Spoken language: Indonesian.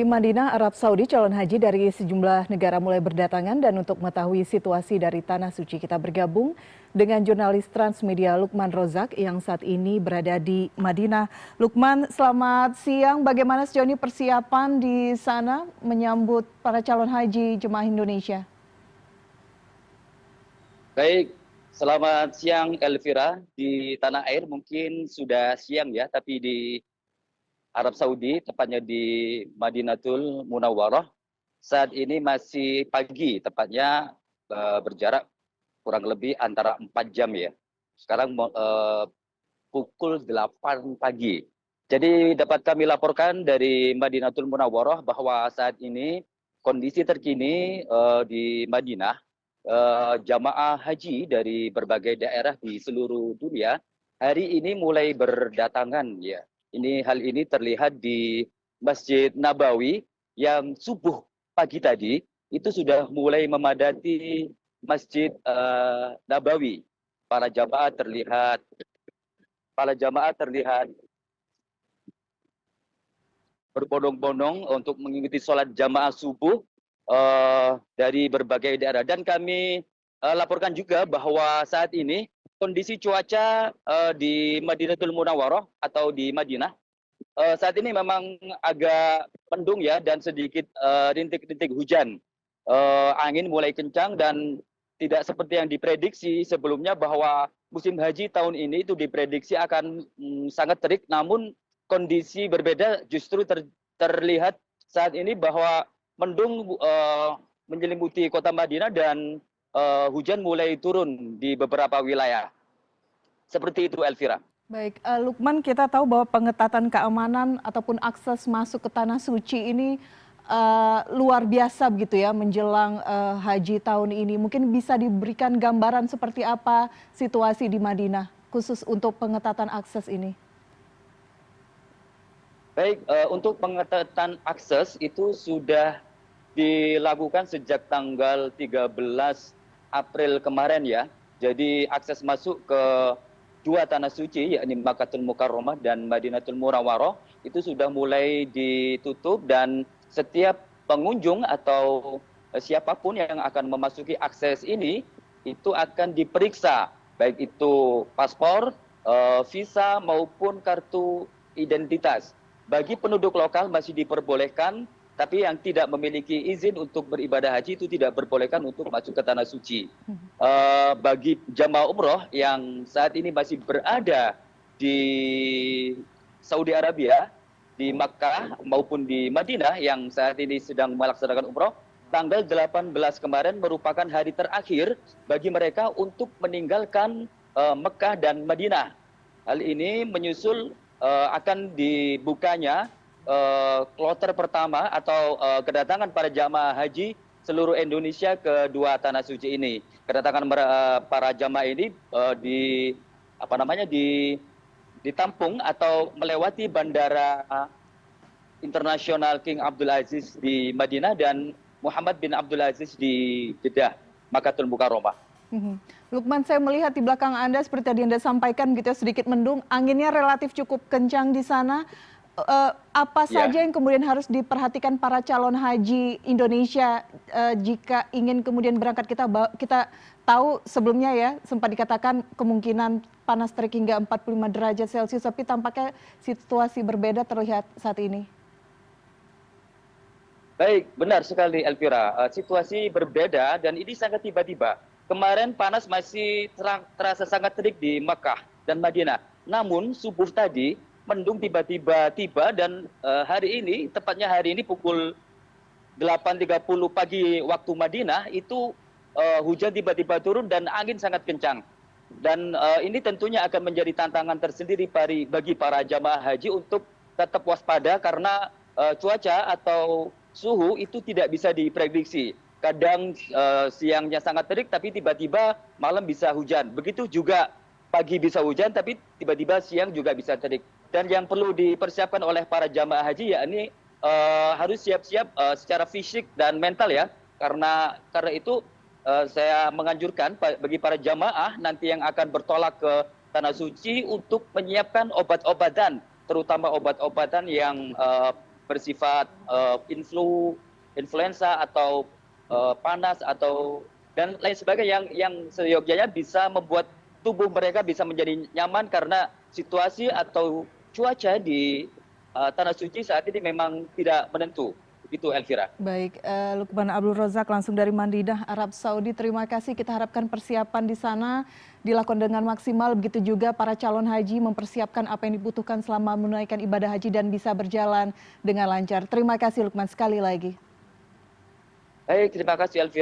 Di Madinah, Arab Saudi, calon haji dari sejumlah negara mulai berdatangan dan untuk mengetahui situasi dari Tanah Suci kita bergabung dengan jurnalis Transmedia Lukman Rozak yang saat ini berada di Madinah. Lukman, selamat siang. Bagaimana sejauh ini persiapan di sana menyambut para calon haji jemaah Indonesia? Baik, selamat siang Elvira. Di tanah air mungkin sudah siang ya, tapi di Arab Saudi, tepatnya di Madinatul Munawwarah, saat ini masih pagi, tepatnya berjarak kurang lebih antara 4 jam ya. Sekarang pukul 8 pagi. Jadi dapat kami laporkan dari Madinatul Munawwarah bahwa saat ini kondisi terkini di Madinah, jamaah haji dari berbagai daerah di seluruh dunia hari ini mulai berdatangan ya. Hal ini terlihat di Masjid Nabawi yang subuh pagi tadi itu sudah mulai memadati Masjid Nabawi. Para jamaah terlihat berbondong-bondong untuk mengikuti sholat jamaah subuh dari berbagai daerah. Dan kami laporkan juga bahwa saat ini kondisi cuaca di Madinatul Munawwarah atau di Madinah saat ini memang agak mendung ya, dan sedikit rintik-rintik hujan. Angin mulai kencang dan tidak seperti yang diprediksi sebelumnya bahwa musim haji tahun ini itu diprediksi akan sangat terik, namun kondisi berbeda justru terlihat saat ini bahwa mendung menyelimuti kota Madinah dan hujan mulai turun di beberapa wilayah. Seperti itu, Elvira. Baik, Lukman, kita tahu bahwa pengetatan keamanan ataupun akses masuk ke Tanah Suci ini luar biasa begitu ya menjelang haji tahun ini. Mungkin bisa diberikan gambaran seperti apa situasi di Madinah khusus untuk pengetatan akses ini? Baik, untuk pengetatan akses itu sudah dilakukan sejak tanggal 13 April kemarin ya. Jadi akses masuk ke dua tanah suci, yakni Makkahul Mukarramah dan Madinatul Munawwarah, itu sudah mulai ditutup, dan setiap pengunjung atau siapapun yang akan memasuki akses ini itu akan diperiksa, baik itu paspor, visa maupun kartu identitas. Bagi penduduk lokal masih diperbolehkan, tapi yang tidak memiliki izin untuk beribadah haji itu tidak diperbolehkan untuk masuk ke tanah suci. Bagi jamaah umroh yang saat ini masih berada di Saudi Arabia, di Makkah maupun di Madinah yang saat ini sedang melaksanakan umroh, tanggal 18 kemarin merupakan hari terakhir bagi mereka untuk meninggalkan Mekah dan Madinah. Hal ini menyusul akan dibukanya kloter pertama atau kedatangan para jamaah haji seluruh Indonesia ke dua tanah suci ini. Kedatangan para jamaah ini ditampung atau melewati bandara internasional King Abdul Aziz di Madinah dan Muhammad bin Abdul Aziz di Jeddah, Makkahul Mukarramah. Lukman, saya melihat di belakang Anda seperti tadi Anda sampaikan gitu, sedikit mendung, anginnya relatif cukup kencang di sana. Apa saja yang kemudian harus diperhatikan para calon haji Indonesia jika ingin kemudian berangkat? Kita tahu sebelumnya ya sempat dikatakan kemungkinan panas terik hingga 45 derajat Celcius, tapi tampaknya situasi berbeda terlihat saat ini. Baik, benar sekali Elvira. Situasi berbeda dan ini sangat tiba-tiba. Kemarin panas masih terasa sangat terik di Makkah dan Madinah. Namun subuh tadi mendung tiba-tiba tiba, dan hari ini pukul 8.30 pagi waktu Madinah itu hujan tiba-tiba turun dan angin sangat kencang. Dan ini tentunya akan menjadi tantangan tersendiri bagi para jamaah haji untuk tetap waspada karena cuaca atau suhu itu tidak bisa diprediksi. Kadang siangnya sangat terik tapi tiba-tiba malam bisa hujan. Begitu juga pagi bisa hujan tapi tiba-tiba siang juga bisa terik. Dan yang perlu dipersiapkan oleh para jamaah haji yakni harus siap-siap secara fisik dan mental ya. Karena itu saya menganjurkan bagi para jamaah nanti yang akan bertolak ke Tanah Suci untuk menyiapkan obat-obatan, terutama obat-obatan yang bersifat influenza atau panas atau dan lain sebagainya yang seyogyanya bisa membuat tubuh mereka bisa menjadi nyaman karena situasi atau cuaca di Tanah Suci saat ini memang tidak menentu. Begitu Elvira. Baik, Lukman Abdul Rozak langsung dari Madinah, Arab Saudi. Terima kasih. Kita harapkan persiapan di sana dilakukan dengan maksimal. Begitu juga para calon haji mempersiapkan apa yang dibutuhkan selama menunaikan ibadah haji dan bisa berjalan dengan lancar. Terima kasih Lukman sekali lagi. Baik, terima kasih Elvira.